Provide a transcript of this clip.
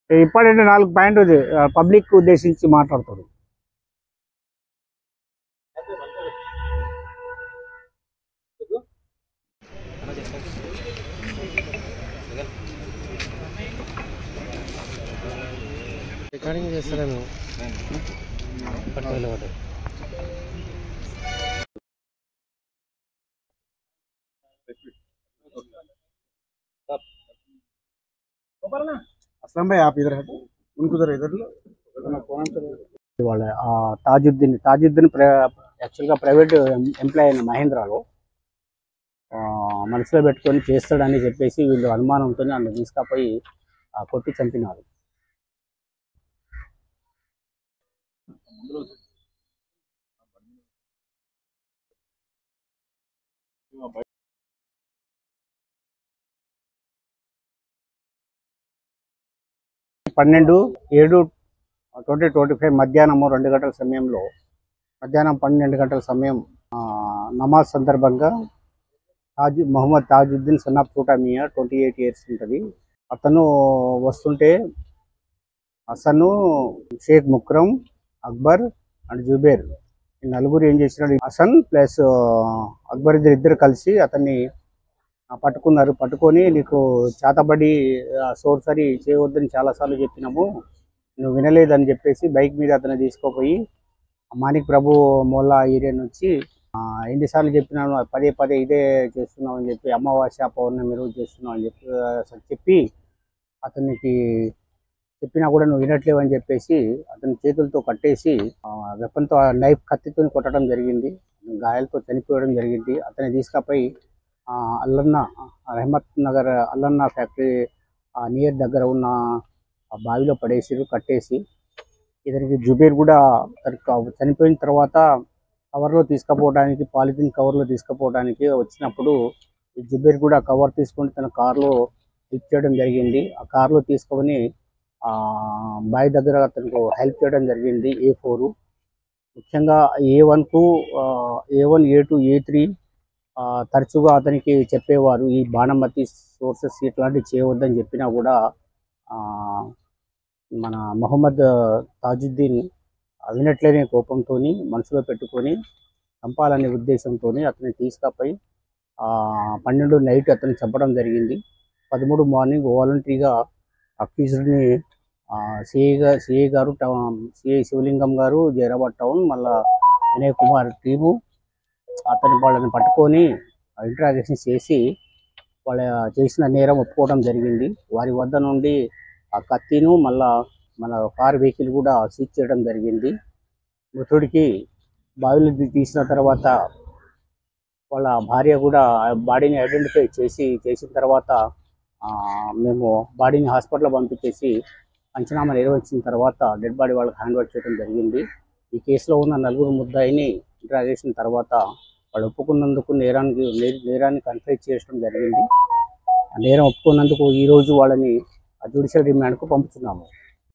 ఇప్పుడంటే 4 point public ఉద్దేశించి మాట్లాడతాడు. రికార్డింగ్ చేస్తారేమో పట్టుకోవాలి. असलम भाई आप इधर है उनको उधर इधर लो వాళ్ళ తాజుద్దీన్ యాక్చువల్గా ప్రైవేట్ ఎంప్లాయీ అయిన మహేంద్రలో మనసులో పెట్టుకొని చేస్తాడని చెప్పేసి వీళ్ళు అనుమానంతో నన్ను తీసుకపోయి కొట్టి చంపినారు. పన్నెండు 7/2025 మధ్యాహ్నం 2 గంటల సమయంలో మధ్యాహ్నం 12 గంటల సమయం నమాజ్ సందర్భంగా మొహమ్మద్ తాజుద్దీన్ సన్ ఆఫ్ చోటా మియా 28 ఇయర్స్ ఉంటుంది. అతను వస్తుంటే హసను, షేక్ ముక్రమ్, అక్బర్ అండ్ జుబేర్ ఈ నలుగురు ఏం చేసినాడు, హసన్ ప్లస్ అక్బర్ ఇద్దరు కలిసి అతన్ని పట్టుకున్నారు. పట్టుకొని నీకు చేతబడి సోర్సరీ చేయవద్దని చాలాసార్లు చెప్పినాము, నువ్వు వినలేదని చెప్పేసి బైక్ మీద అతను తీసుకుపోయి మాణిక్ ప్రభు మోల్లా ఏరియా నుంచి ఎన్నిసార్లు చెప్పినాను పదే పదే ఇదే చేస్తున్నావు అని చెప్పి, అమావాస్య పౌర్ణమి రోజు చేస్తున్నావు అని చెప్పి అతనికి చెప్పినా కూడా నువ్వు వినట్లేవు అని చెప్పేసి అతని చేతులతో కట్టేసి వెపన్తో నైఫ్ కత్తితో కొట్టడం జరిగింది. గాయాలతో చనిపోవడం జరిగింది. అతన్ని తీసుకుపోయి అల్లన్న రెహమత్ నగర్ అల్లన్న ఫ్యాక్టరీ నియర్ దగ్గర ఉన్న బావిలో పడేసి కట్టేసి, ఇతనికి జుబేర్ కూడా చనిపోయిన తర్వాత కవర్లో తీసుకుపోవడానికి పాలిథిన్ కవర్లో తీసుకుపోవడానికి వచ్చినప్పుడు ఈ జుబేర్ కూడా కవర్ తీసుకొని తన కారులో హెల్ప్ చేయడం జరిగింది. ఆ కారులో తీసుకొని బావి దగ్గర అతనికి హెల్ప్ చేయడం జరిగింది. A4 ముఖ్యంగా A1కు A1, A2, A3 తరచుగా అతనికి చెప్పేవారు ఈ బాణమతి సోర్సెస్ ఇట్లాంటివి చేయవద్దని చెప్పినా కూడా మన మొహమ్మద్ తాజుద్దీన్ వినట్లేని కోపంతో మనసులో పెట్టుకొని చంపాలనే ఉద్దేశంతో అతన్ని తీసుకుపోయి 12 నైట్ అతన్ని చంపడం జరిగింది. 13 మార్నింగ్ వాలంటరీగా అక్యూజ్డ్ని సిఐ గారు సిఐ శివలింగం గారు జైరాబాద్ టౌన్ మళ్ళా వినయ్ కుమార్ టీము వాళ్ళని పట్టుకొని ఇంట్రాగేషన్ చేసి వాళ్ళ చేసిన నేరం ఒప్పుకోవడం జరిగింది. వారి వద్ద నుండి ఆ కత్తిను మళ్ళా మన కార్ వెహికల్ కూడా సీజ్ చేయడం జరిగింది. మృతుడికి బావిలో తీసిన తర్వాత వాళ్ళ భార్య కూడా బాడీని ఐడెంటిఫై చేసిన తర్వాత మేము బాడీని హాస్పిటల్ పంపించేసి పంచనామా నిర్వహించిన తర్వాత డెడ్ బాడీ వాళ్ళకి హ్యాండ్ ఓవర్ చేయడం జరిగింది. ఈ కేసులో ఉన్న 4 ముద్దాయిని ఇంట్రాగేషన్ తర్వాత వాళ్ళు ఒప్పుకున్నందుకు నేరాన్ని కన్ఫెస్ చేయడం జరిగింది. నేరం ఒప్పుకున్నందుకు ఈరోజు వాళ్ళని జ్యుడిషియల్ రిమాండ్కు పంపుతున్నాము.